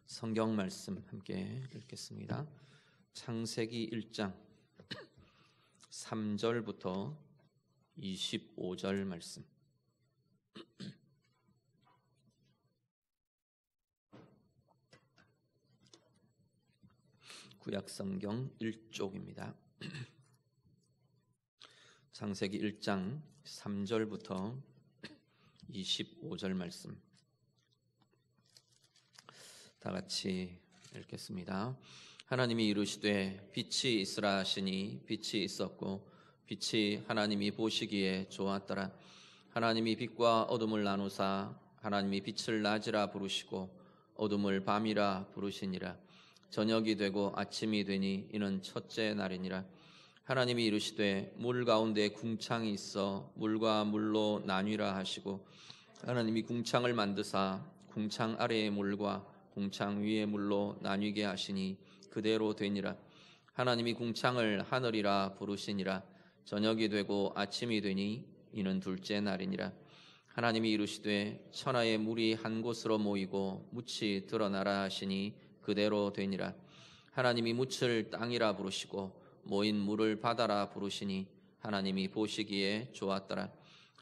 성경 말씀 함께 읽겠습니다. 창세기 1장 3절부터 25절 말씀. 구약성경 1쪽입니다. 창세기 1장 3절부터 25절 말씀. 다 같이 읽겠습니다. 하나님이 이르시되 빛이 있으라 하시니 빛이 있었고 빛이 하나님이 보시기에 좋았더라. 하나님이 빛과 어둠을 나누사 하나님이 빛을 낮이라 부르시고 어둠을 밤이라 부르시니라. 저녁이 되고 아침이 되니 이는 첫째 날이니라. 하나님이 이르시되 물 가운데 궁창이 있어 물과 물로 나뉘라 하시고 하나님이 궁창을 만드사 궁창 아래의 물과 궁창 위의 물로 나뉘게 하시니 그대로 되니라. 하나님이 궁창을 하늘이라 부르시니라. 저녁이 되고 아침이 되니 이는 둘째 날이니라. 하나님이 이르시되 천하의 물이 한 곳으로 모이고 묻이 드러나라 하시니 그대로 되니라. 하나님이 묻을 땅이라 부르시고 모인 물을 바다라 부르시니 하나님이 보시기에 좋았더라.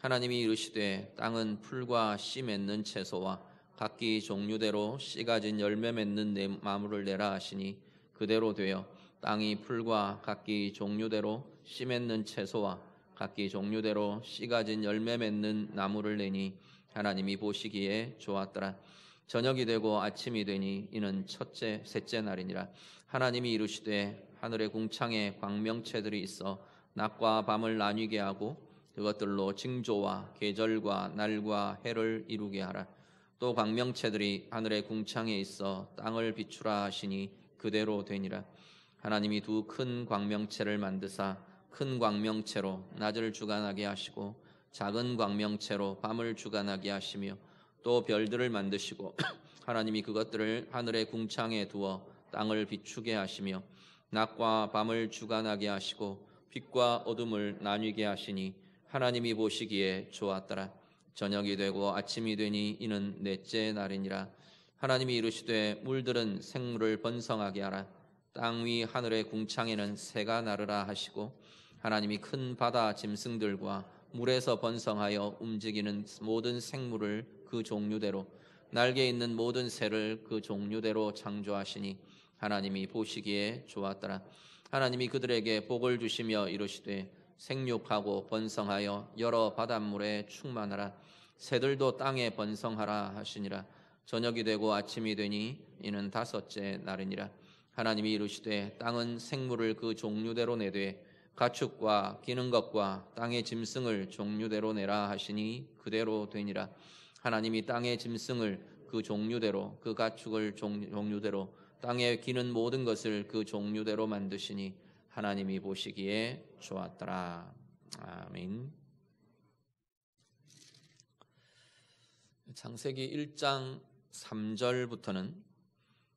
하나님이 이르시되 땅은 풀과 씨 맺는 채소와 각기 종류대로 씨 가진 열매 맺는 나무를 내라 하시니 그대로 되어 땅이 풀과 각기 종류대로 씨 맺는 채소와 각기 종류대로 씨 가진 열매 맺는 나무를 내니 하나님이 보시기에 좋았더라. 저녁이 되고 아침이 되니 이는 셋째 날이니라. 하나님이 이르시되 하늘의 궁창에 광명체들이 있어 낮과 밤을 나뉘게 하고 그것들로 징조와 계절과 날과 해를 이루게 하라. 또 광명체들이 하늘의 궁창에 있어 땅을 비추라 하시니 그대로 되니라. 하나님이 두 큰 광명체를 만드사 큰 광명체로 낮을 주관하게 하시고 작은 광명체로 밤을 주관하게 하시며 또 별들을 만드시고 하나님이 그것들을 하늘의 궁창에 두어 땅을 비추게 하시며 낮과 밤을 주관하게 하시고 빛과 어둠을 나뉘게 하시니 하나님이 보시기에 좋았더라. 저녁이 되고 아침이 되니 이는 넷째 날이니라. 하나님이 이르시되 물들은 생물을 번성하게 하라. 땅 위 하늘의 궁창에는 새가 나르라 하시고 하나님이 큰 바다 짐승들과 물에서 번성하여 움직이는 모든 생물을 그 종류대로 날개 있는 모든 새를 그 종류대로 창조하시니 하나님이 보시기에 좋았더라. 하나님이 그들에게 복을 주시며 이르시되 생육하고 번성하여 여러 바닷물에 충만하라. 새들도 땅에 번성하라 하시니라. 저녁이 되고 아침이 되니 이는 다섯째 날이니라. 하나님이 이르시되 땅은 생물을 그 종류대로 내되 가축과 기는 것과 땅의 짐승을 종류대로 내라 하시니 그대로 되니라. 하나님이 땅의 짐승을 그 종류대로 그 가축을 종류대로 땅에 기는 모든 것을 그 종류대로 만드시니 하나님이 보시기에 좋았더라. 아멘. 창세기 1장 3절부터는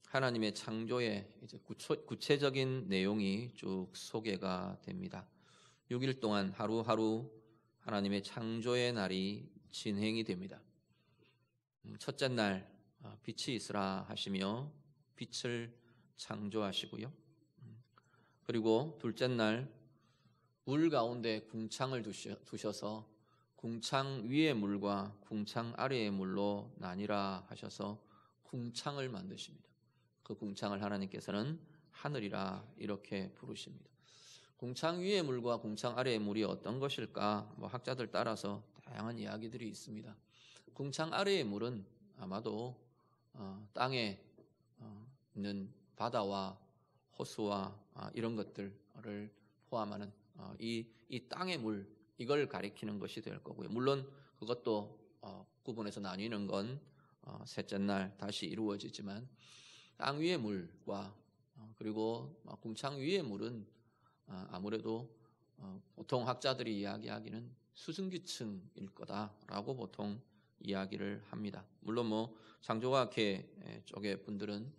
하나님의 창조의 이제 구체적인 내용이 쭉 소개가 됩니다. 6일 동안 하루하루 하나님의 창조의 날이 진행이 됩니다. 첫째 날 빛이 있으라 하시며 빛을 창조하시고요. 그리고 둘째 날 물 가운데 궁창을 두셔서 궁창 위의 물과 궁창 아래의 물로 나뉘라 하셔서 궁창을 만드십니다. 그 궁창을 하나님께서는 하늘이라 이렇게 부르십니다. 궁창 위의 물과 궁창 아래의 물이 어떤 것일까? 학자들 따라서 다양한 이야기들이 있습니다. 궁창 아래의 물은 아마도 땅에 있는 바다와 호수와 이런 것들을 포함하는 이 땅의 물, 이걸 가리키는 것이 될 거고요. 물론 그것도 구분해서 나뉘는 건 셋째 날 다시 이루어지지만 땅 위의 물과 그리고 궁창 위의 물은 아무래도 보통 학자들이 이야기하기는 수증기층일 거다라고 보통 이야기를 합니다. 물론 창조과학회 쪽의 분들은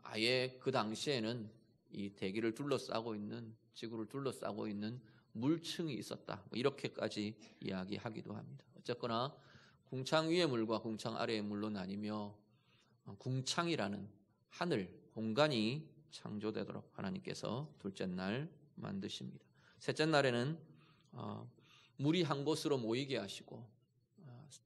아예 그 당시에는 이 대기를 둘러싸고 있는 지구를 둘러싸고 있는 물층이 있었다 이렇게까지 이야기하기도 합니다. 어쨌거나 궁창 위의 물과 궁창 아래의 물로 나뉘며 궁창이라는 하늘, 공간이 창조되도록 하나님께서 둘째 날 만드십니다. 셋째 날에는 물이 한 곳으로 모이게 하시고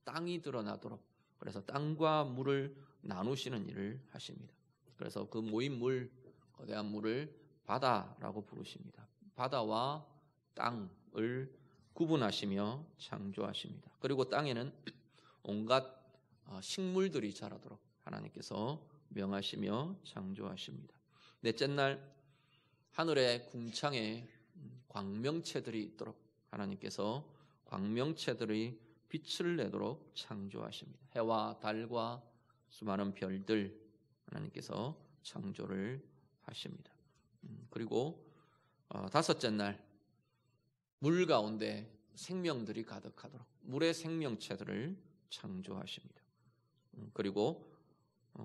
땅이 드러나도록, 그래서 땅과 물을 나누시는 일을 하십니다. 그래서 그 모인 물, 거대한 물을 바다라고 부르십니다. 바다와 땅을 구분하시며 창조하십니다. 그리고 땅에는 온갖 식물들이 자라도록 하나님께서 명하시며 창조하십니다. 넷째 날 하늘의 궁창에 광명체들이 있도록 하나님께서 광명체들이 빛을 내도록 창조하십니다. 해와 달과 수많은 별들 하나님께서 창조를 하십니다. 그리고 다섯째 날 물 가운데 생명들이 가득하도록 물의 생명체들을 창조하십니다. 그리고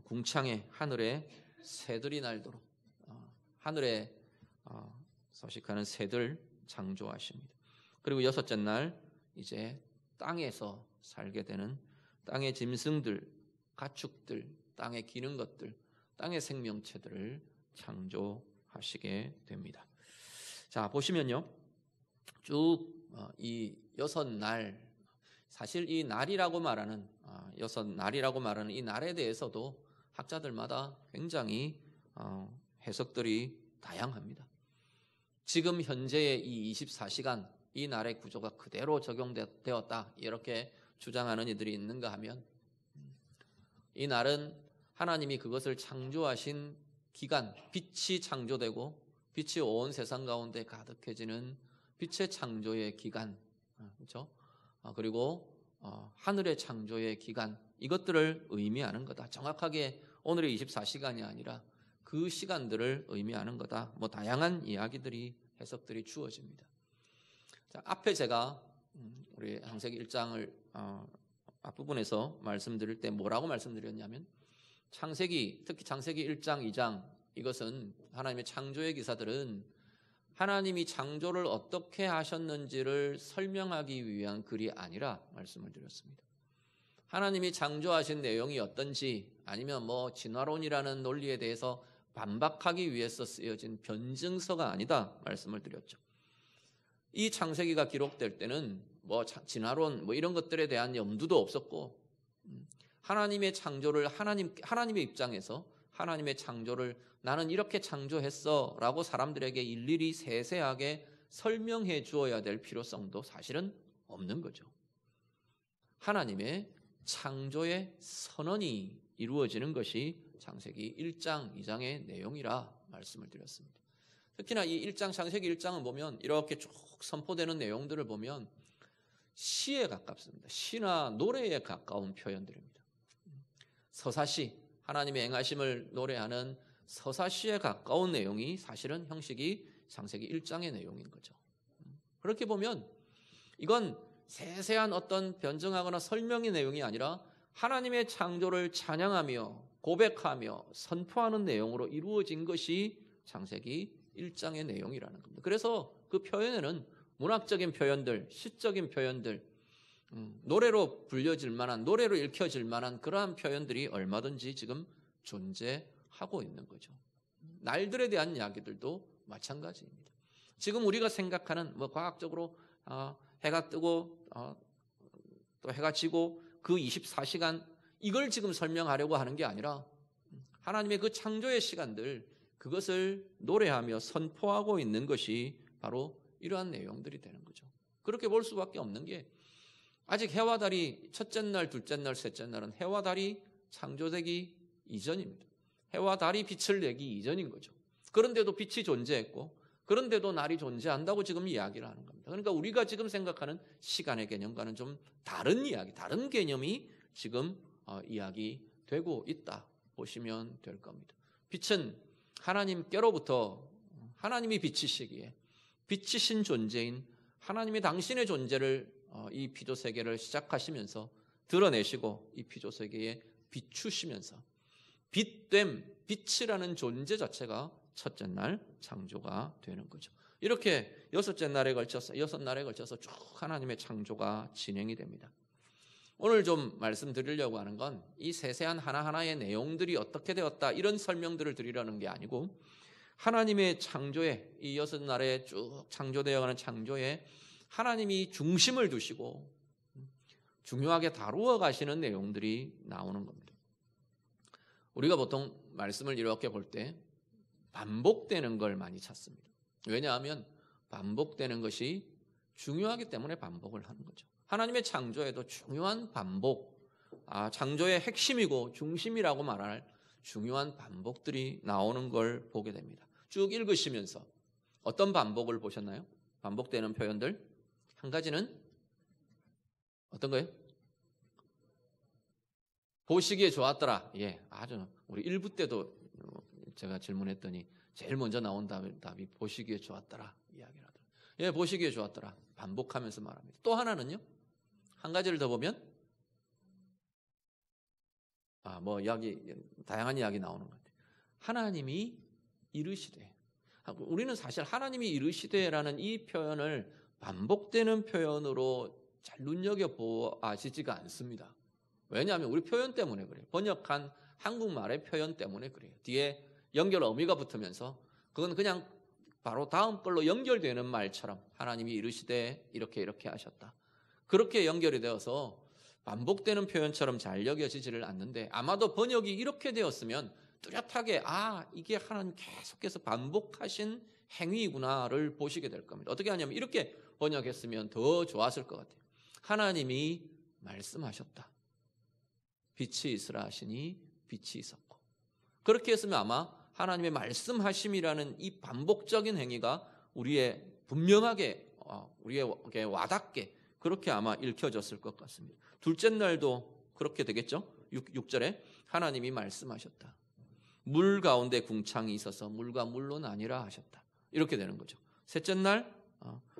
궁창에 하늘에 새들이 날도록 하늘에 서식하는 새들 창조하십니다. 그리고 여섯째 날 이제 땅에서 살게 되는 땅의 짐승들, 가축들, 땅에 기는 것들, 땅의 생명체들을 창조하시게 됩니다. 자, 보시면요. 쭉 이 여섯 날, 사실 이 날이라고 말하는 여섯 날이라고 말하는 이 날에 대해서도 학자들마다 굉장히 해석들이 다양합니다. 지금 현재의 이 24시간 이 날의 구조가 그대로 적용되었다 이렇게 주장하는 이들이 있는가 하면, 이 날은 하나님이 그것을 창조하신 기간, 빛이 창조되고 빛이 온 세상 가운데 가득해지는 빛의 창조의 기간, 그렇죠? 그리고 하늘의 창조의 기간, 이것들을 의미하는 거다. 정확하게 오늘의 24시간이 아니라 그 시간들을 의미하는 거다. 뭐 다양한 이야기들이, 해석들이 주어집니다. 자, 앞에 제가 우리 창세기 1장을 앞부분에서 말씀드릴 때 뭐라고 말씀드렸냐면, 특히 창세기 1장, 2장, 이것은 하나님의 창조의 기사들은 하나님이 창조를 어떻게 하셨는지를 설명하기 위한 글이 아니라 말씀을 드렸습니다. 하나님이 창조하신 내용이 어떤지, 아니면 뭐 진화론이라는 논리에 대해서 반박하기 위해서 쓰여진 변증서가 아니다 말씀을 드렸죠. 이 창세기가 기록될 때는 뭐 진화론 뭐 이런 것들에 대한 염두도 없었고, 하나님의 창조를 하나님의 입장에서 하나님의 창조를 나는 이렇게 창조했어 라고 사람들에게 일일이 세세하게 설명해 주어야 될 필요성도 사실은 없는 거죠. 하나님의 창조의 선언이 이루어지는 것이 창세기 1장, 2장의 내용이라 말씀을 드렸습니다. 특히나 이 1장, 창세기 1장을 보면 이렇게 쭉 선포되는 내용들을 보면 시에 가깝습니다. 시나 노래에 가까운 표현들입니다. 서사시, 하나님의 행하심을 노래하는 서사시에 가까운 내용이 사실은 형식이 창세기 1장의 내용인 거죠. 그렇게 보면 이건 세세한 어떤 변증하거나 설명의 내용이 아니라 하나님의 창조를 찬양하며 고백하며 선포하는 내용으로 이루어진 것이 창세기 1장의 내용이라는 겁니다. 그래서 그 표현에는 문학적인 표현들, 시적인 표현들, 노래로 불려질 만한, 노래로 읽혀질 만한 그러한 표현들이 얼마든지 지금 존재하고 있는 거죠. 날들에 대한 이야기들도 마찬가지입니다. 지금 우리가 생각하는 뭐 과학적으로 해가 뜨고 또 해가 지고 그 24시간 이걸 지금 설명하려고 하는 게 아니라 하나님의 그 창조의 시간들, 그것을 노래하며 선포하고 있는 것이 바로 이러한 내용들이 되는 거죠. 그렇게 볼 수밖에 없는 게, 아직 해와 달이 첫째 날, 둘째 날, 셋째 날은 해와 달이 창조되기 이전입니다. 해와 달이 빛을 내기 이전인 거죠. 그런데도 빛이 존재했고, 그런데도 날이 존재한다고 지금 이야기를 하는 겁니다. 그러니까 우리가 지금 생각하는 시간의 개념과는 좀 다른 이야기, 다른 개념이 지금 이야기되고 있다 보시면 될 겁니다. 빛은 하나님께로부터, 하나님이 빛이시기에 빛이신 존재인 하나님이 당신의 존재를 이 피조세계를 시작하시면서 드러내시고 이 피조세계에 비추시면서 빛됨, 빛이라는 존재 자체가 첫째 날 창조가 되는 거죠. 이렇게 여섯 날에 걸쳐서 쭉 하나님의 창조가 진행이 됩니다. 오늘 좀 말씀드리려고 하는 건 이 세세한 하나하나의 내용들이 어떻게 되었다 이런 설명들을 드리려는 게 아니고 하나님의 창조에 이 6날에 쭉 창조되어가는 창조에 하나님이 중심을 두시고 중요하게 다루어 가시는 내용들이 나오는 겁니다. 우리가 보통 말씀을 이렇게 볼 때 반복되는 걸 많이 찾습니다. 왜냐하면 반복되는 것이 중요하기 때문에 반복을 하는 거죠. 하나님의 창조에도 중요한 반복, 창조의 핵심이고 중심이라고 말할 중요한 반복들이 나오는 걸 보게 됩니다. 쭉 읽으시면서 어떤 반복을 보셨나요? 반복되는 표현들 한 가지는 어떤 거예요? 보시기에 좋았더라. 예, 아주 우리 1부 때도 제가 질문했더니 제일 먼저 나온 답이 보시기에 좋았더라 이야기를 하더라고요. 예, 보시기에 좋았더라. 반복하면서 말합니다. 또 하나는요? 한 가지를 더 보면 다양한 이야기 나오는 것 같아요. 하나님이 이르시되. 우리는 사실 하나님이 이르시되라는 이 표현을 반복되는 표현으로 잘 눈여겨보아지지가 않습니다. 왜냐하면 우리 표현 때문에 그래요. 번역한 한국말의 표현 때문에 그래요. 뒤에 연결 어미가 붙으면서 그건 그냥 바로 다음 걸로 연결되는 말처럼 하나님이 이르시되 이렇게 하셨다. 그렇게 연결이 되어서 반복되는 표현처럼 잘 여겨지지를 않는데 아마도 번역이 이렇게 되었으면 뚜렷하게 이게 하나님 계속해서 반복하신 행위구나를 보시게 될 겁니다. 어떻게 하냐면 이렇게 번역했으면 더 좋았을 것 같아요. 하나님이 말씀하셨다. 빛이 있으라 하시니 빛이 있었고. 그렇게 했으면 아마 하나님의 말씀하심이라는 이 반복적인 행위가 우리의 분명하게 우리에게 와닿게 그렇게 아마 읽혀졌을 것 같습니다. 둘째 날도 그렇게 되겠죠? 6절에 하나님이 말씀하셨다. 물 가운데 궁창이 있어서 물과 물로 나뉘라 하셨다. 이렇게 되는 거죠. 셋째 날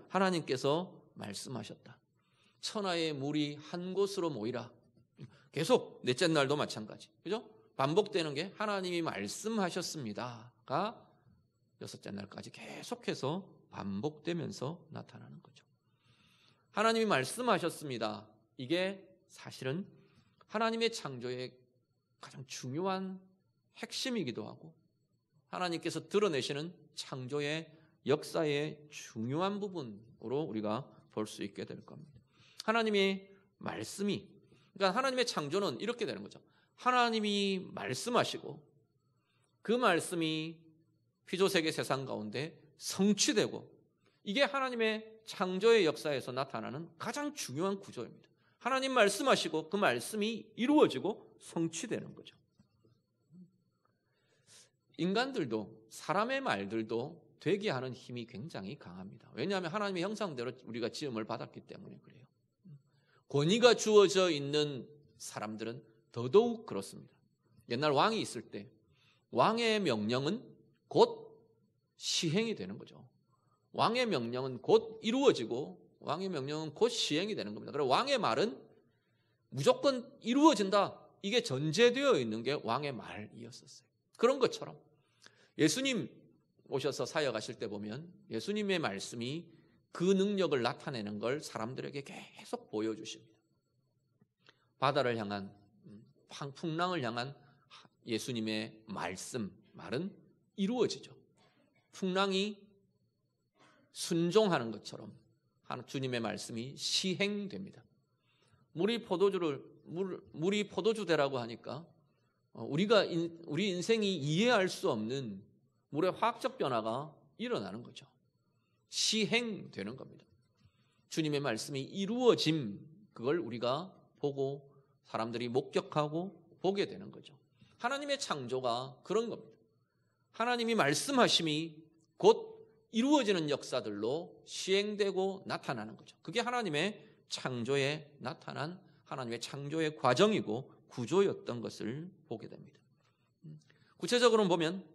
하나님께서 말씀하셨다. 천하의 물이 한 곳으로 모이라. 계속 넷째 날도 마찬가지. 그죠? 반복되는 게 하나님이 말씀하셨습니다가 여섯째 날까지 계속해서 반복되면서 나타나는 거죠. 하나님이 말씀하셨습니다. 이게 사실은 하나님의 창조의 가장 중요한 핵심이기도 하고 하나님께서 드러내시는 창조의 역사의 중요한 부분으로 우리가 볼 수 있게 될 겁니다. 하나님의 말씀이, 그러니까 하나님의 창조는 이렇게 되는 거죠. 하나님이 말씀하시고 그 말씀이 피조세계 세상 가운데 성취되고 이게 하나님의 창조의 역사에서 나타나는 가장 중요한 구조입니다. 하나님 말씀하시고 그 말씀이 이루어지고 성취되는 거죠. 인간들도 사람의 말들도 되게 하는 힘이 굉장히 강합니다. 왜냐하면 하나님의 형상대로 우리가 지음을 받았기 때문에 그래요. 권위가 주어져 있는 사람들은 더더욱 그렇습니다. 옛날 왕이 있을 때 왕의 명령은 곧 시행이 되는 거죠. 왕의 명령은 곧 이루어지고 왕의 명령은 곧 시행이 되는 겁니다. 그래서 왕의 말은 무조건 이루어진다. 이게 전제되어 있는 게 왕의 말이었었어요. 그런 것처럼 예수님 오셔서 사역하실 때 보면 예수님의 말씀이 그 능력을 나타내는 걸 사람들에게 계속 보여주십니다. 바다를 향한 풍랑을 향한 예수님의 말은 이루어지죠. 풍랑이 순종하는 것처럼 주님의 말씀이 시행됩니다. 물이 포도주되라고 하니까 우리 인생이 이해할 수 없는 물의 화학적 변화가 일어나는 거죠. 시행되는 겁니다. 주님의 말씀이 이루어짐, 그걸 우리가 보고 사람들이 목격하고 보게 되는 거죠. 하나님의 창조가 그런 겁니다. 하나님이 말씀하심이 곧 이루어지는 역사들로 시행되고 나타나는 거죠. 그게 하나님의 창조에 나타난 하나님의 창조의 과정이고 구조였던 것을 보게 됩니다. 구체적으로 보면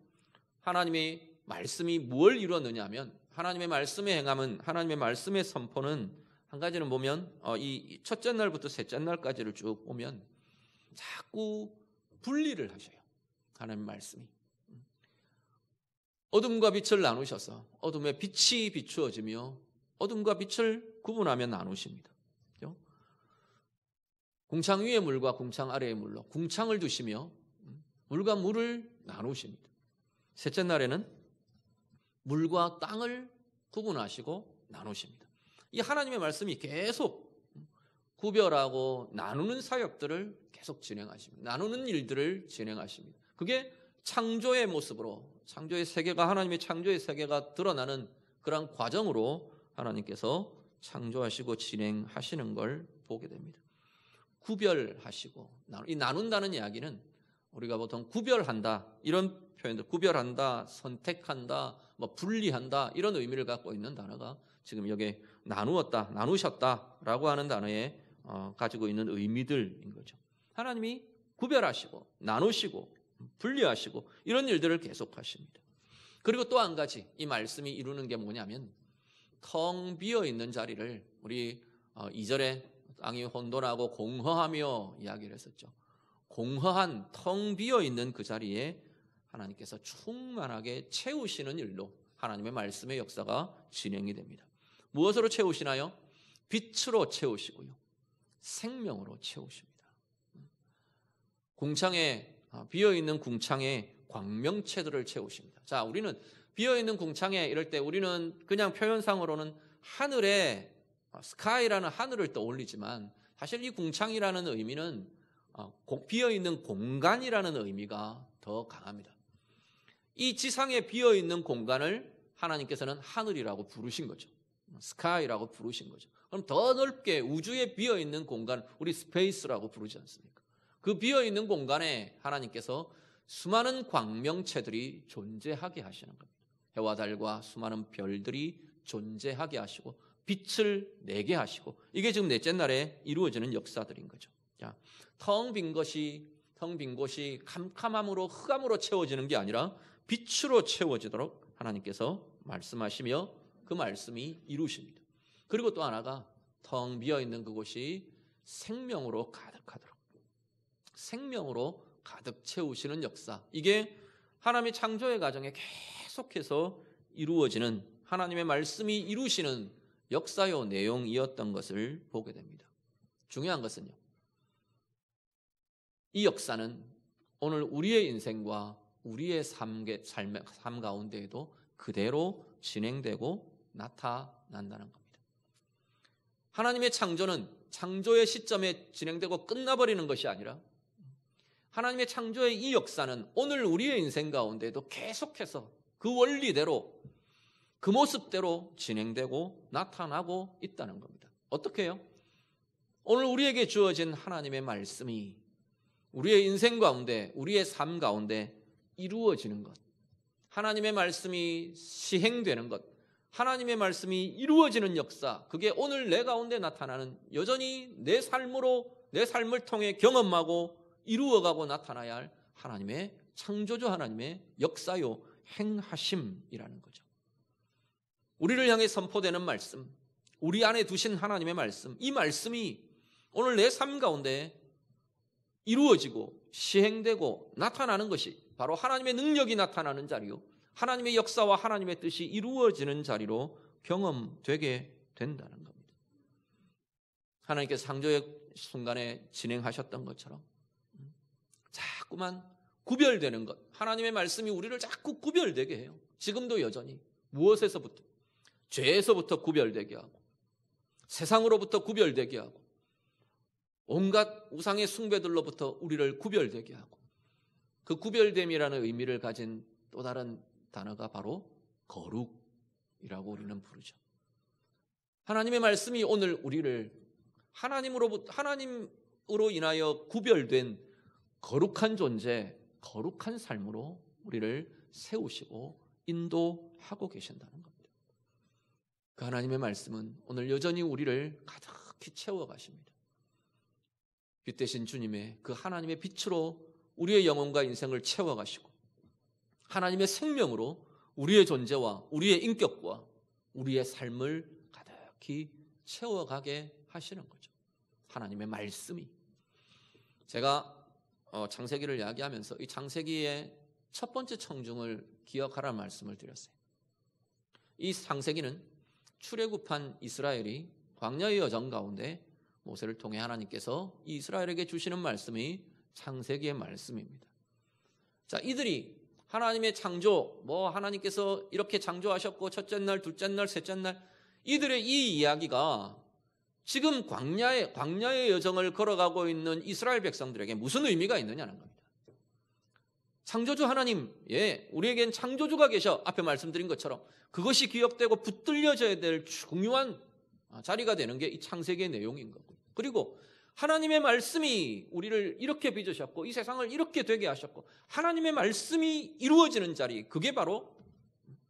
하나님의 말씀이 뭘 이루었느냐 하면 하나님의 말씀의 행함은 하나님의 말씀의 선포는 한 가지는 보면 이 첫째 날부터 셋째 날까지를 쭉 보면 자꾸 분리를 하셔요. 하나님의 말씀이. 어둠과 빛을 나누셔서 어둠에 빛이 비추어지며 어둠과 빛을 구분하며 나누십니다. 궁창 위의 물과 궁창 아래의 물로 궁창을 두시며 물과 물을 나누십니다. 셋째 날에는 물과 땅을 구분하시고 나누십니다. 이 하나님의 말씀이 계속 구별하고 나누는 사역들을 계속 진행하십니다. 나누는 일들을 진행하십니다. 그게 창조의 모습으로, 창조의 세계가, 하나님의 창조의 세계가 드러나는 그런 과정으로 하나님께서 창조하시고 진행하시는 걸 보게 됩니다. 구별하시고, 이 나눈다는 이야기는 우리가 보통 구별한다 이런 표현들, 구별한다, 선택한다, 뭐 분리한다 이런 의미를 갖고 있는 단어가 지금 여기에 나누었다, 나누셨다라고 하는 단어에 가지고 있는 의미들인 거죠. 하나님이 구별하시고 나누시고 분리하시고 이런 일들을 계속하십니다. 그리고 또 한 가지 이 말씀이 이루는 게 뭐냐면 텅 비어 있는 자리를 우리 2절에 땅이 혼돈하고 공허하며 이야기를 했었죠. 공허한 텅 비어 있는 그 자리에 하나님께서 충만하게 채우시는 일로 하나님의 말씀의 역사가 진행이 됩니다. 무엇으로 채우시나요? 빛으로 채우시고요. 생명으로 채우십니다. 궁창에 비어있는 궁창에 광명체들을 채우십니다. 자, 우리는 비어있는 궁창에 이럴 때 우리는 그냥 표현상으로는 하늘에 스카이라는 하늘을 떠올리지만 사실 이 궁창이라는 의미는 비어있는 공간이라는 의미가 더 강합니다. 이 지상에 비어있는 공간을 하나님께서는 하늘이라고 부르신 거죠. 스카이라고 부르신 거죠. 그럼 더 넓게 우주에 비어있는 공간, 우리 스페이스라고 부르지 않습니까? 그 비어있는 공간에 하나님께서 수많은 광명체들이 존재하게 하시는 겁니다. 해와 달과 수많은 별들이 존재하게 하시고 빛을 내게 하시고 이게 지금 넷째 날에 이루어지는 역사들인 거죠. 자, 텅 빈 곳이 캄캄함으로 흑암으로 채워지는 게 아니라 빛으로 채워지도록 하나님께서 말씀하시며 그 말씀이 이루십니다. 그리고 또 하나가 텅 비어있는 그곳이 생명으로 가득하도록, 생명으로 가득 채우시는 역사, 이게 하나님의 창조의 과정에 계속해서 이루어지는 하나님의 말씀이 이루시는 역사요 내용이었던 것을 보게 됩니다. 중요한 것은요, 이 역사는 오늘 우리의 인생과 우리의 삶 가운데에도 그대로 진행되고 나타난다는 겁니다. 하나님의 창조는 창조의 시점에 진행되고 끝나버리는 것이 아니라 하나님의 창조의 이 역사는 오늘 우리의 인생 가운데에도 계속해서 그 원리대로 그 모습대로 진행되고 나타나고 있다는 겁니다. 어떻게 해요? 오늘 우리에게 주어진 하나님의 말씀이 우리의 인생 가운데, 우리의 삶 가운데 이루어지는 것, 하나님의 말씀이 시행되는 것, 하나님의 말씀이 이루어지는 역사, 그게 오늘 내 가운데 나타나는, 여전히 내 삶을 통해 경험하고 이루어가고 나타나야 할 하나님의 창조주 하나님의 역사요 행하심이라는 거죠. 우리를 향해 선포되는 말씀, 우리 안에 두신 하나님의 말씀, 이 말씀이 오늘 내 삶 가운데 이루어지고 시행되고 나타나는 것이 바로 하나님의 능력이 나타나는 자리요, 하나님의 역사와 하나님의 뜻이 이루어지는 자리로 경험되게 된다는 겁니다. 하나님께서 창조의 순간에 진행하셨던 것처럼 자꾸만 구별되는 것, 하나님의 말씀이 우리를 자꾸 구별되게 해요. 지금도 여전히 무엇에서부터? 죄에서부터 구별되게 하고, 세상으로부터 구별되게 하고, 온갖 우상의 숭배들로부터 우리를 구별되게 하고, 그 구별됨이라는 의미를 가진 또 다른 단어가 바로 거룩이라고 우리는 부르죠. 하나님의 말씀이 오늘 우리를 하나님으로 인하여 구별된 거룩한 존재, 거룩한 삶으로 우리를 세우시고 인도하고 계신다는 겁니다. 그 하나님의 말씀은 오늘 여전히 우리를 가득히 채워가십니다. 빛 대신 주님의 그 하나님의 빛으로 우리의 영혼과 인생을 채워가시고 하나님의 생명으로 우리의 존재와 우리의 인격과 우리의 삶을 가득히 채워가게 하시는 거죠. 하나님의 말씀이. 제가 창세기를 이야기하면서 이 창세기의 첫 번째 청중을 기억하라는 말씀을 드렸어요. 이 창세기는 출애굽한 이스라엘이 광야의 여정 가운데 모세를 통해 하나님께서 이스라엘에게 주시는 말씀이 창세기의 말씀입니다. 자, 이들이 하나님의 창조, 하나님께서 이렇게 창조하셨고 첫째 날, 둘째 날, 셋째 날, 이들의 이 이야기가 지금 광야의 여정을 걸어가고 있는 이스라엘 백성들에게 무슨 의미가 있느냐는 겁니다. 창조주 하나님, 우리에겐 창조주가 계셔. 앞에 말씀드린 것처럼 그것이 기억되고 붙들려져야 될 중요한 자리가 되는 게 이 창세기의 내용인 거고, 그리고 하나님의 말씀이 우리를 이렇게 빚으셨고 이 세상을 이렇게 되게 하셨고 하나님의 말씀이 이루어지는 자리, 그게 바로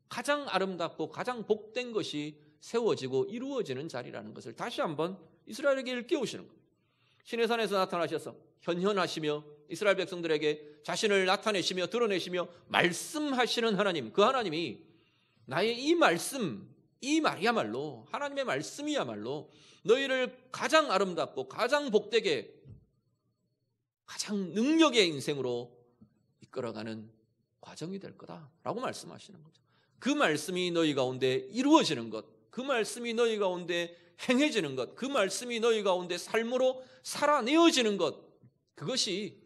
가장 아름답고 가장 복된 것이 세워지고 이루어지는 자리라는 것을 다시 한번 이스라엘에게 일깨우시는 겁니다. 시내산에서 나타나셔서 현현하시며 이스라엘 백성들에게 자신을 나타내시며 드러내시며 말씀하시는 하나님, 그 하나님이 나의 이 말씀, 이 말이야말로, 하나님의 말씀이야말로 너희를 가장 아름답고 가장 복되게 가장 능력의 인생으로 이끌어가는 과정이 될 거다라고 말씀하시는 거죠. 그 말씀이 너희 가운데 이루어지는 것, 그 말씀이 너희 가운데 행해지는 것, 그 말씀이 너희 가운데 삶으로 살아내어지는 것, 그것이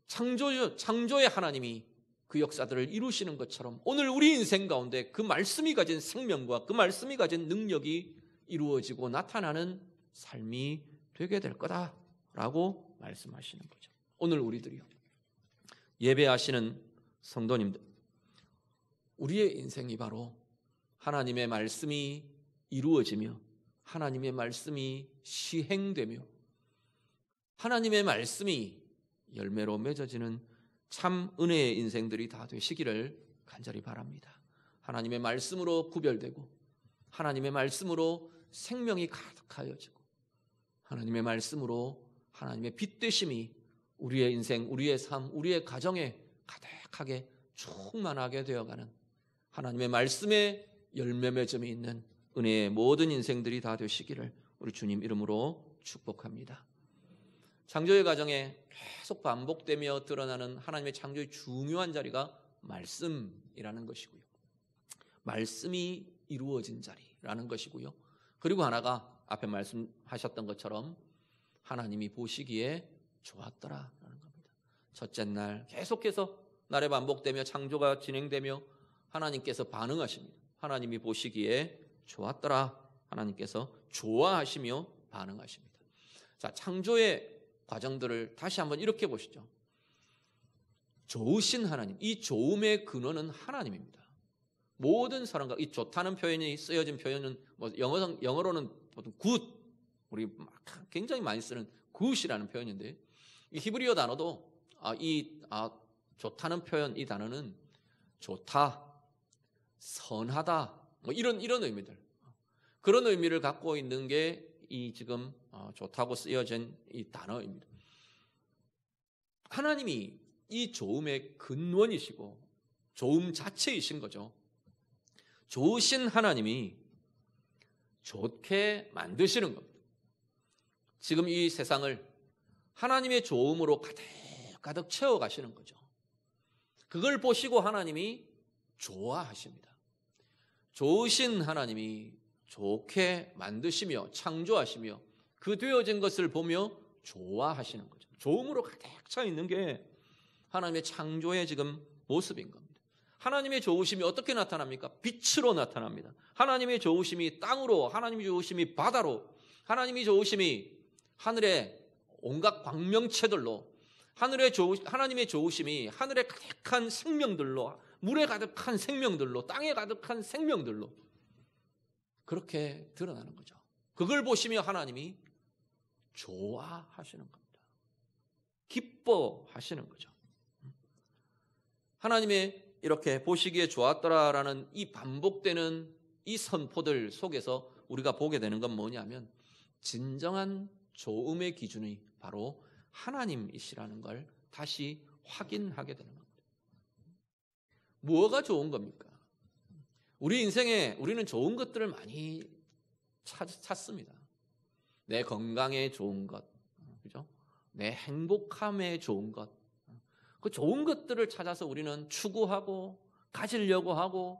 창조의 하나님이 그 역사들을 이루시는 것처럼 오늘 우리 인생 가운데 그 말씀이 가진 생명과 그 말씀이 가진 능력이 이루어지고 나타나는 삶이 되게 될 거다라고 말씀하시는 거죠. 오늘 우리들이요, 예배하시는 성도님들, 우리의 인생이 바로 하나님의 말씀이 이루어지며 하나님의 말씀이 시행되며 하나님의 말씀이 열매로 맺어지는 참 은혜의 인생들이 다 되시기를 간절히 바랍니다. 하나님의 말씀으로 구별되고 하나님의 말씀으로 생명이 가득하여지고 하나님의 말씀으로 하나님의 빛 되심이 우리의 인생, 우리의 삶, 우리의 가정에 가득하게 충만하게 되어가는 하나님의 말씀에 열매 맺음이 있는 은혜의 모든 인생들이 다 되시기를 우리 주님 이름으로 축복합니다. 창조의 과정에 계속 반복되며 드러나는 하나님의 창조의 중요한 자리가 말씀이라는 것이고요, 말씀이 이루어진 자리라는 것이고요, 그리고 하나가 앞에 말씀하셨던 것처럼 하나님이 보시기에 좋았더라라는 겁니다. 첫째 날 계속해서 날에 반복되며 창조가 진행되며 하나님께서 반응하십니다. 하나님이 보시기에 좋았더라. 하나님께서 좋아하시며 반응하십니다. 자, 창조의 과정들을 다시 한번 이렇게 보시죠. 좋으신 하나님, 이 좋음의 근원은 하나님입니다. 모든 사람과 이 좋다는 표현이 쓰여진 표현은 영어로는 보통 good, 우리 굉장히 많이 쓰는 good이라는 표현인데, 이 히브리어 단어도 좋다는 표현, 이 단어는 좋다, 선하다, 이런 의미들, 그런 의미를 갖고 있는 게 이 지금 좋다고 쓰여진 이 단어입니다. 하나님이 이 좋음의 근원이시고 좋음 자체이신 거죠. 좋으신 하나님이 좋게 만드시는 겁니다. 지금 이 세상을 하나님의 좋음으로 가득 채워가시는 거죠. 그걸 보시고 하나님이 좋아하십니다. 좋으신 하나님이 좋게 만드시며 창조하시며 그 되어진 것을 보며 좋아하시는 거죠. 좋음으로 가득 차 있는 게 하나님의 창조의 지금 모습인 겁니다. 하나님의 좋으심이 어떻게 나타납니까? 빛으로 나타납니다. 하나님의 좋으심이 땅으로, 하나님의 좋으심이 바다로, 하나님의 좋으심이 하늘의 온갖 광명체들로, 하나님의 좋으심이 하늘에 가득한 생명들로, 물에 가득한 생명들로, 땅에 가득한 생명들로 그렇게 드러나는 거죠. 그걸 보시며 하나님이 좋아하시는 겁니다. 기뻐하시는 거죠. 하나님의 이렇게 보시기에 좋았더라라는 이 반복되는 이 선포들 속에서 우리가 보게 되는 건 뭐냐면 진정한 좋음의 기준이 바로 하나님이시라는 걸 다시 확인하게 되는 겁니다. 뭐가 좋은 겁니까? 우리 인생에 우리는 좋은 것들을 많이 찾습니다. 내 건강에 좋은 것, 그죠? 내 행복함에 좋은 것, 그 좋은 것들을 찾아서 우리는 추구하고 가지려고 하고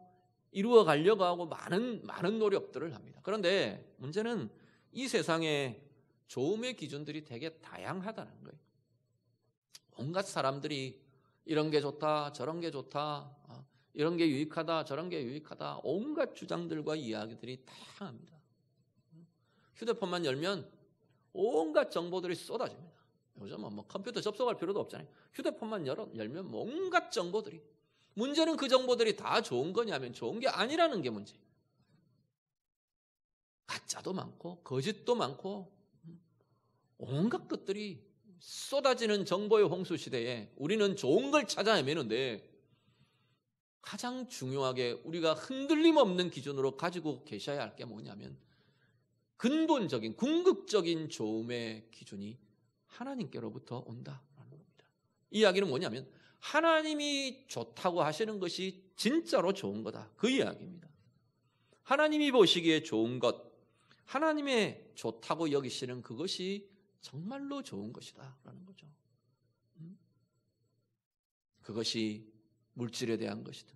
이루어 가려고 하고 많은 노력들을 합니다. 그런데 문제는 이 세상에 좋음의 기준들이 되게 다양하다는 거예요. 온갖 사람들이 이런 게 좋다, 저런 게 좋다, 이런 게 유익하다, 저런 게 유익하다, 온갖 주장들과 이야기들이 다양합니다. 휴대폰만 열면 온갖 정보들이 쏟아집니다. 요즘은 뭐 컴퓨터 접속할 필요도 없잖아요. 휴대폰만 열면 온갖 정보들이. 문제는 그 정보들이 다 좋은 거냐면 좋은 게 아니라는 게 문제예요. 가짜도 많고 거짓도 많고 온갖 것들이 쏟아지는 정보의 홍수 시대에 우리는 좋은 걸 찾아 헤매는데 가장 중요하게 우리가 흔들림 없는 기준으로 가지고 계셔야 할 게 뭐냐면 근본적인 궁극적인 좋음의 기준이 하나님께로부터 온다라는 겁니다. 이 이야기는 뭐냐면 하나님이 좋다고 하시는 것이 진짜로 좋은 거다. 그 이야기입니다. 하나님이 보시기에 좋은 것, 하나님의 좋다고 여기시는 그것이 정말로 좋은 것이다 라는 거죠. 그것이 물질에 대한 것이든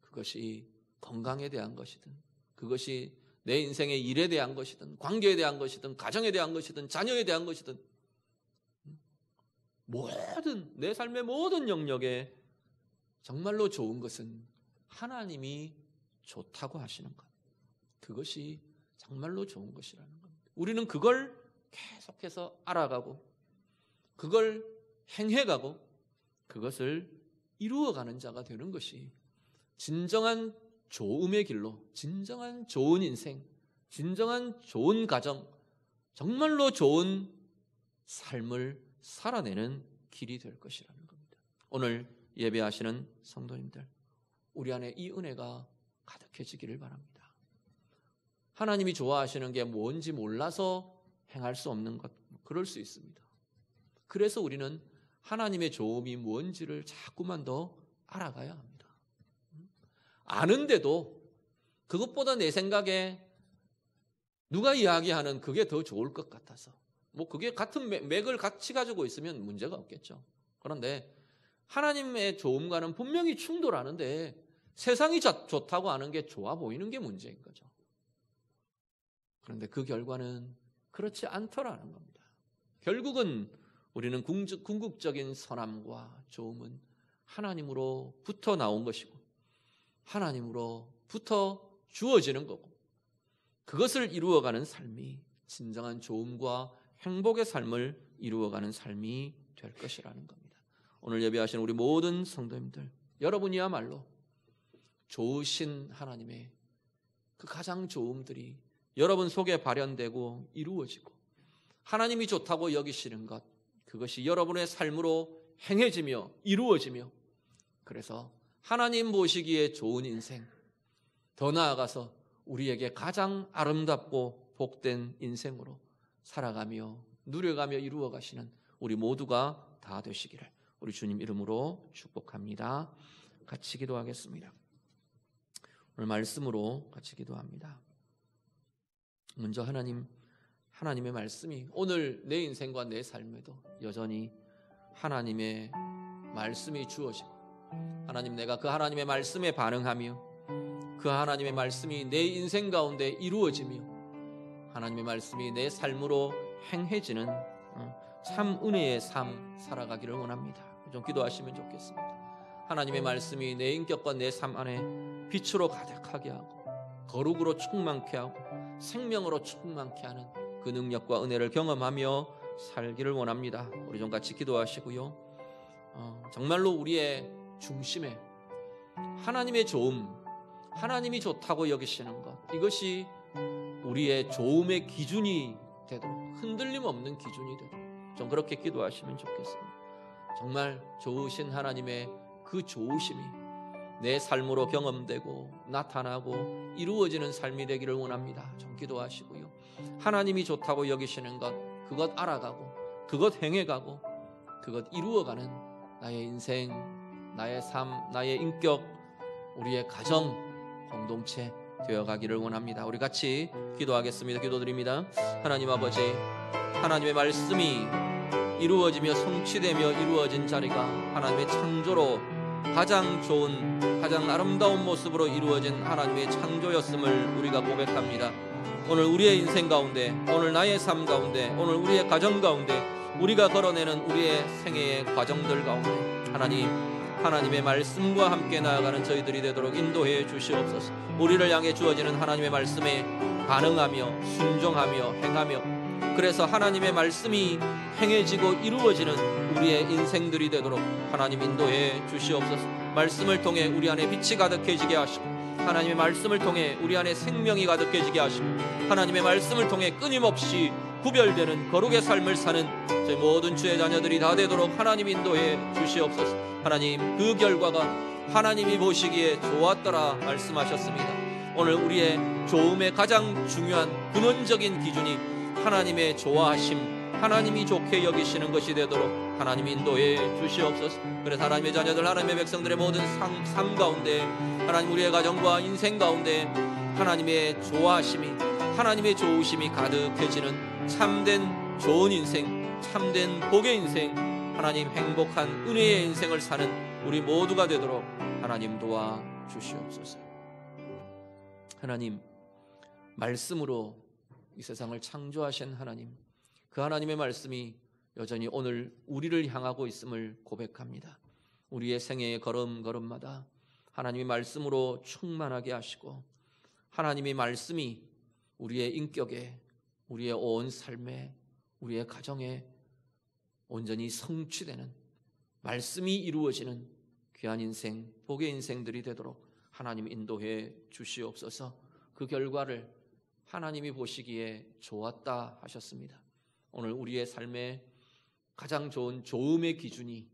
그것이 건강에 대한 것이든 그것이 내 인생의 일에 대한 것이든 관계에 대한 것이든 가정에 대한 것이든 자녀에 대한 것이든 모든 내 삶의 모든 영역에 정말로 좋은 것은 하나님이 좋다고 하시는 것. 그것이 정말로 좋은 것이라는 겁니다. 우리는 그걸 계속해서 알아가고 그걸 행해가고 그것을 이루어가는 자가 되는 것이 진정한 좋음의 길로, 진정한 좋은 인생, 진정한 좋은 가정, 정말로 좋은 삶을 살아내는 길이 될 것이라는 겁니다. 오늘 예배하시는 성도님들, 우리 안에 이 은혜가 가득해지기를 바랍니다. 하나님이 좋아하시는 게 뭔지 몰라서 행할 수 없는 것, 그럴 수 있습니다. 그래서 우리는 하나님의 좋음이 뭔지를 자꾸만 더 알아가야 합니다. 아는데도 그것보다 내 생각에 누가 이야기하는 그게 더 좋을 것 같아서 뭐 그게 같은 맥을 같이 가지고 있으면 문제가 없겠죠. 그런데 하나님의 좋음과는 분명히 충돌하는데 세상이 좋다고 하는 게 좋아 보이는 게 문제인 거죠. 그런데 그 결과는 그렇지 않더라는 겁니다. 결국은 우리는 궁극적인 선함과 좋음은 하나님으로부터 나온 것이고 하나님으로부터 주어지는 거고 그것을 이루어가는 삶이 진정한 좋음과 행복의 삶을 이루어가는 삶이 될 것이라는 겁니다. 오늘 예배하시는 우리 모든 성도님들, 여러분이야말로 좋으신 하나님의 그 가장 좋음들이 여러분 속에 발현되고 이루어지고 하나님이 좋다고 여기시는 것, 그것이 여러분의 삶으로 행해지며 이루어지며 그래서 하나님 보시기에 좋은 인생, 더 나아가서 우리에게 가장 아름답고 복된 인생으로 살아가며 누려가며 이루어가시는 우리 모두가 다 되시기를 우리 주님 이름으로 축복합니다. 같이 기도하겠습니다. 오늘 말씀으로 같이 기도합니다. 먼저 하나님의 말씀이 오늘 내 인생과 내 삶에도 여전히 하나님의 말씀이 주어지고 하나님, 내가 그 하나님의 말씀에 반응하며 그 하나님의 말씀이 내 인생 가운데 이루어지며 하나님의 말씀이 내 삶으로 행해지는 참 은혜의 삶 살아가기를 원합니다. 좀 기도하시면 좋겠습니다. 하나님의 말씀이 내 인격과 내 삶 안에 빛으로 가득하게 하고 거룩으로 충만케 하고 생명으로 충만케 하는 그 능력과 은혜를 경험하며 살기를 원합니다. 우리 좀 같이 기도하시고요. 정말로 우리의 중심에 하나님의 좋음, 하나님이 좋다고 여기시는 것, 이것이 우리의 좋음의 기준이 되도록, 흔들림 없는 기준이 되도록 좀 그렇게 기도하시면 좋겠습니다. 정말 좋으신 하나님의 그 좋으심이 내 삶으로 경험되고 나타나고 이루어지는 삶이 되기를 원합니다. 좀 기도하시고요. 하나님이 좋다고 여기시는 것, 그것 알아가고 그것 행해가고 그것 이루어가는 나의 인생, 나의 삶, 나의 인격, 우리의 가정, 공동체 되어가기를 원합니다. 우리 같이 기도하겠습니다. 기도드립니다. 하나님 아버지, 하나님의 말씀이 이루어지며 성취되며 이루어진 자리가 하나님의 창조로 가장 좋은, 가장 아름다운 모습으로 이루어진 하나님의 창조였음을 우리가 고백합니다. 오늘 우리의 인생 가운데, 오늘 나의 삶 가운데, 오늘 우리의 가정 가운데, 우리가 걸어내는 우리의 생애의 과정들 가운데 하나님의 말씀과 함께 나아가는 저희들이 되도록 인도해 주시옵소서. 우리를 향해 주어지는 하나님의 말씀에 반응하며 순종하며 행하며, 그래서 하나님의 말씀이 행해지고 이루어지는 우리의 인생들이 되도록 하나님 인도해 주시옵소서. 말씀을 통해 우리 안에 빛이 가득해지게 하시고, 하나님의 말씀을 통해 우리 안에 생명이 가득해지게 하시고, 하나님의 말씀을 통해 끊임없이 구별되는 거룩의 삶을 사는 저희 모든 주의 자녀들이 다 되도록 하나님 인도해 주시옵소서. 하나님, 그 결과가 하나님이 보시기에 좋았더라 말씀하셨습니다. 오늘 우리의 좋음의 가장 중요한 근원적인 기준이 하나님의 좋아하심, 하나님이 좋게 여기시는 것이 되도록 하나님 인도해 주시옵소서. 그래서 하나님의 자녀들, 하나님의 백성들의 모든 삶 가운데, 하나님 우리의 가정과 인생 가운데 하나님의 좋아하심이, 하나님의 좋으심이 가득해지는 참된 좋은 인생, 참된 복의 인생, 하나님 행복한 은혜의 인생을 사는 우리 모두가 되도록 하나님 도와 주시옵소서. 하나님, 말씀으로 이 세상을 창조하신 하나님, 그 하나님의 말씀이 여전히 오늘 우리를 향하고 있음을 고백합니다. 우리의 생애의 걸음걸음마다 하나님의 말씀으로 충만하게 하시고, 하나님의 말씀이 우리의 인격에, 우리의 온 삶에, 우리의 가정에 온전히 성취되는, 말씀이 이루어지는 귀한 인생, 복의 인생들이 되도록 하나님 인도해 주시옵소서. 그 결과를 하나님이 보시기에 좋았다 하셨습니다. 오늘 우리의 삶에 가장 좋은 좋음의 기준이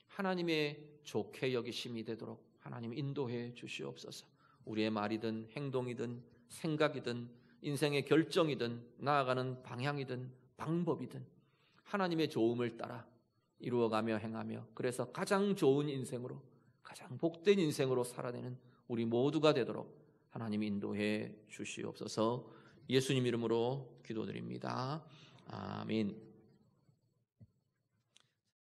하나님의 좋게 여기심이 되도록 하나님 인도해 주시옵소서. 우리의 말이든 행동이든 생각이든 인생의 결정이든 나아가는 방향이든 방법이든 하나님의 좋음을 따라 이루어가며 행하며, 그래서 가장 좋은 인생으로, 가장 복된 인생으로 살아내는 우리 모두가 되도록 하나님 인도해 주시옵소서. 예수님 이름으로 기도드립니다. 아멘.